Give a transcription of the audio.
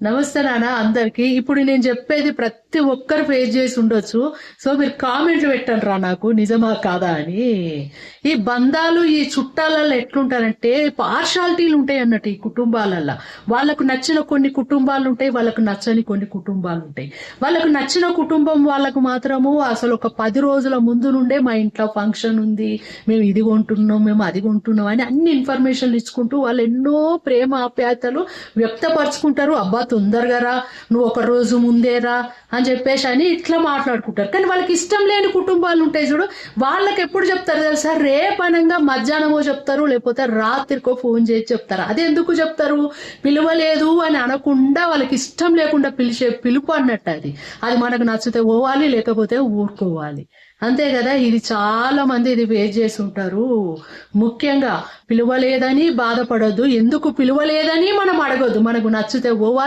నమస్తే నాన్న అందరికి. ఇప్పుడు నేను చెప్పేది ప్రతి ఒక్కరు ఫేస్ చేసి ఉండొచ్చు. సో మీరు కామెంట్లు పెట్టండి రా నాకు నిజమా కాదా అని. ఈ బంధాలు ఈ చుట్టాలలో ఎట్లుంటారంటే పార్షాలిటీలు ఉంటాయి అన్నట్టు ఈ కుటుంబాలల్లో. వాళ్ళకు నచ్చిన కొన్ని కుటుంబాలు ఉంటాయి, వాళ్ళకు నచ్చని కొన్ని కుటుంబాలు ఉంటాయి. వాళ్ళకు నచ్చిన కుటుంబం వాళ్ళకు మాత్రము అసలు ఒక 10 రోజుల ముందు నుండే మా ఇంట్లో ఫంక్షన్ ఉంది, మేము ఇది కొంటున్నాం, మేము అది కొంటున్నాం అని అన్ని ఇన్ఫర్మేషన్లు ఇచ్చుకుంటూ వాళ్ళు ఎన్నో ప్రేమ ఆప్యాయతలు వ్యక్తపరుచుకుంటారు. అబ్బా తొందరగా రా, నువ్వు ఒక రోజు ముందే రా అని చెప్పేసి అని ఇట్లా మాట్లాడుకుంటారు. కానీ వాళ్ళకి ఇష్టం లేని కుటుంబాలు ఉంటాయి చూడు, వాళ్ళకి ఎప్పుడు చెప్తారు తెలుసా? రేపనంగా మధ్యాహ్నమో చెప్తారు, లేకపోతే రాత్రికో ఫోన్ చేసి చెప్తారు. అది ఎందుకు చెప్తారు? పిలవలేదు అని అనకుండా వాళ్ళకి ఇష్టం లేకుండా పిలిచే పిలుపు అన్నట్టు అది. అది మనకు నచ్చితే పోవాలి, లేకపోతే ఊరుకోవాలి. అంతే కదా. ఇది చాలా మంది ఇది ఫేస్ చేసి ఉంటారు. ముఖ్యంగా పిలవలేదని బాధపడొద్దు, ఎందుకు పిలవలేదని మనం అడగొద్దు, మనకు నచ్చితే పోవాలి.